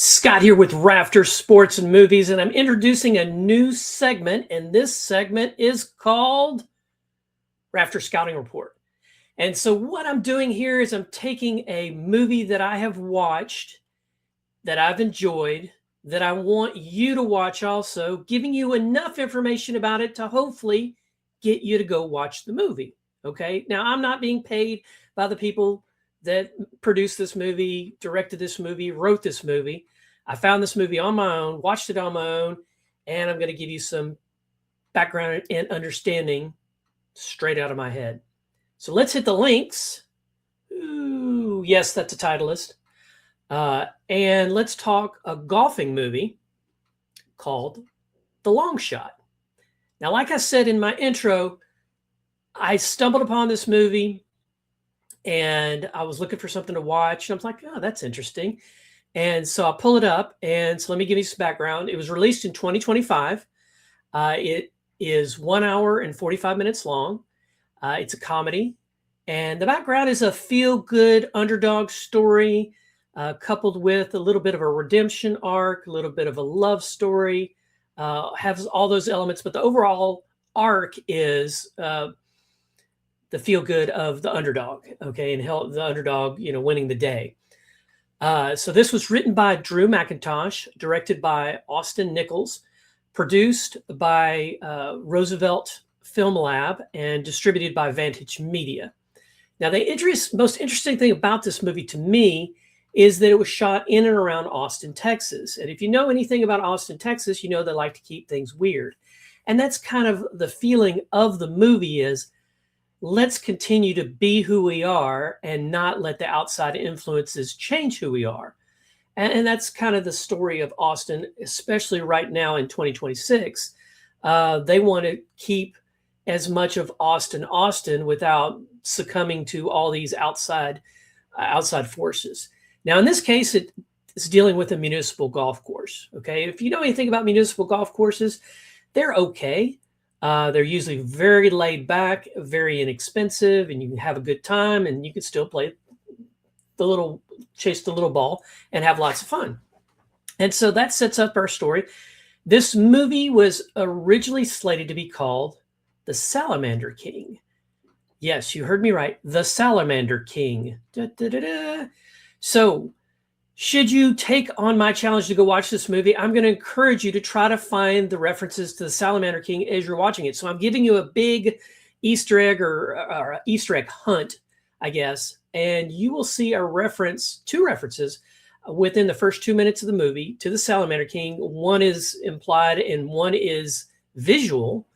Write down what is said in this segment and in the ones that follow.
Scott here with Rafters, Sports and Movies, and I'm introducing a new segment, and this segment is called Rafters Scouting Report. And so what I'm doing here is I'm taking a movie that I have watched, that I've enjoyed, that I want you to watch also, giving you enough information about it to hopefully get you to go watch the movie, okay? Now, I'm not being paid by the people that produced this movie, directed this movie, wrote this movie. I found this movie on my own, watched it on my own, and I'm going to give you some background and understanding straight out of my head. So let's hit the links. Ooh, yes, that's a titleist. And let's talk a golfing movie called The Long Shot. Now, like I said in my intro, I stumbled upon this movie and I was looking for something to watch. And I was like, oh, that's interesting. And so I pull it up. And so let me give you some background. It was released in 2025. It is 1 hour and 45 minutes long. It's a comedy. And the background is a feel-good underdog story, coupled with a little bit of a redemption arc, a little bit of a love story, has all those elements. But the overall arc is the feel good of the underdog, okay, and help the underdog, winning the day. So this was written by Drew McIntosh, directed by Austin produced by Roosevelt Film Lab, and distributed by Vantage Media. Now, the most interesting thing about this movie to me is that it was shot in and around Austin, Texas. And if you know anything about Austin, Texas, you know they like to keep things weird. And that's kind of the feeling of the movie is, let's continue to be who we are and not let the outside influences change who we are. And that's kind of the story of Austin, especially right now in 2026. They want to keep as much of Austin without succumbing to all these outside forces. Now, in this case, it's dealing with a municipal golf course. Okay, if you know anything about municipal golf courses, they're okay. They're usually very laid back, very inexpensive, and you can have a good time, and you can still chase the little ball and have lots of fun. And so that sets up our story. This movie was originally slated to be called The Salamander King. Yes, you heard me right. The Salamander King. Da, da, da, da. So, should you take on my challenge to go watch this movie, I'm going to encourage you to try to find the references to the Salamander King as you're watching it. So I'm giving you a big Easter egg or Easter egg hunt, I guess, and you will see two references within the first 2 minutes of the movie to the Salamander King. One is implied and one is visual,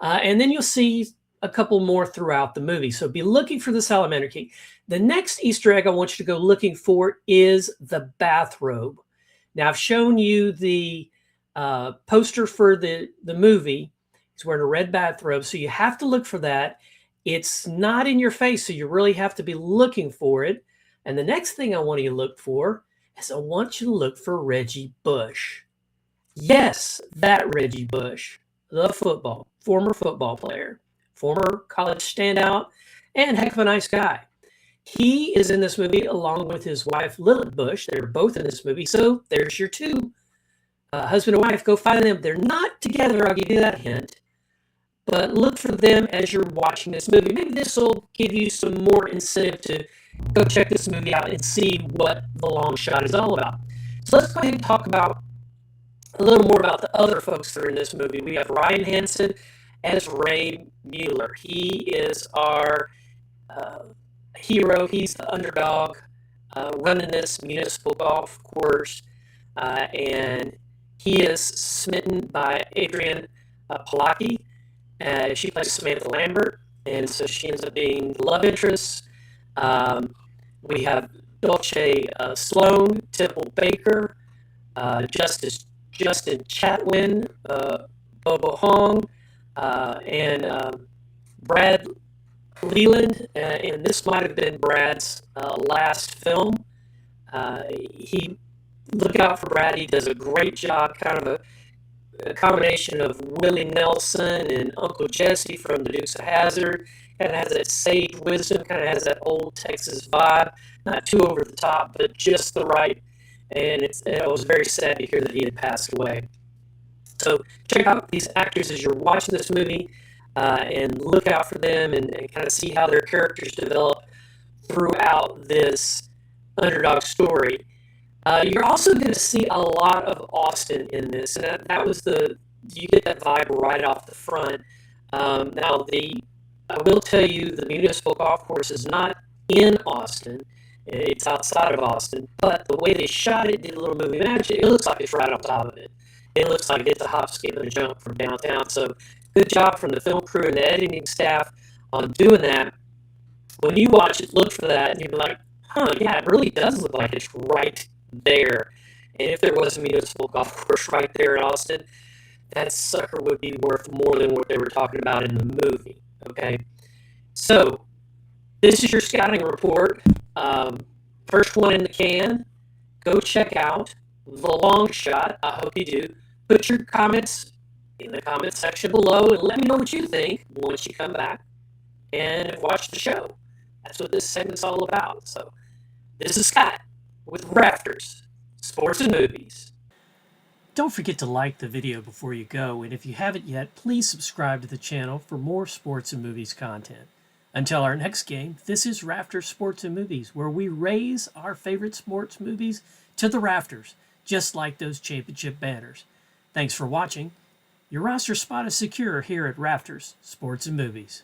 and then you'll see a couple more throughout the movie. So be looking for the Salamander King. The next Easter egg I want you to go looking for is the bathrobe. Now, I've shown you the poster for the movie. He's wearing a red bathrobe, so you have to look for that. It's not in your face, so you really have to be looking for it. And the next thing I want you to look for is I want you to look for Reggie Bush. Yes, that Reggie Bush, the former football player, former college standout, and heck of a nice guy. He is in this movie along with his wife, Lilith Bush. They're both in this movie. So there's your two, husband and wife. Go find them. They're not together. I'll give you that hint. But look for them as you're watching this movie. Maybe this will give you some more incentive to go check this movie out and see what The Long Shot is all about. So let's go ahead and talk about a little more about the other folks that are in this movie. We have Ryan Hansen as Ray Mueller. He is our hero. He's the underdog running this municipal golf course, and he is smitten by Adrienne Palaki. She plays Samantha Lambert, and so she ends up being the love interest. We have Dolce Sloan, Temple Baker, Justin Chatwin, Bobo Hong, and Brad Leland, and this might have been Brad's last film. Look out for Brad. He does a great job, kind of a combination of Willie Nelson and Uncle Jesse from the Dukes of Hazzard. Kind of has that sage wisdom, kind of has that old Texas vibe. Not too over the top, but just the right and it was very sad to hear that he had passed away. So check out these actors as you're watching this movie, and look out for them and kind of see how their characters develop throughout this underdog story. You're also going to see a lot of Austin in this, and that was you get that vibe right off the front. Now, I will tell you, the municipal golf course is not in Austin. It's outside of Austin, but the way they shot it, did a little movie magic, it looks like it's right on top of it. It looks like it's a hop, skip, and a jump from downtown. So good job from the film crew and the editing staff on doing that. When you watch it, look for that, and you'll be like, huh, yeah, it really does look like it's right there. And if there was a municipal golf course right there in Austin, that sucker would be worth more than what they were talking about in the movie. Okay, so this is your scouting report. First one in the can. Go check out The Long Shot. I hope you do. Put your comments in the comment section below and let me know what you think once you come back and watch the show. That's what this segment's all about. So this is Scott with Rafters, Sports and Movies. Don't forget to like the video before you go, and if you haven't yet, please subscribe to the channel for more sports and movies content. Until our next game, this is Rafters Sports and Movies, where we raise our favorite sports movies to the rafters, just like those championship banners. Thanks for watching. Your roster spot is secure here at Rafters Sports and Movies.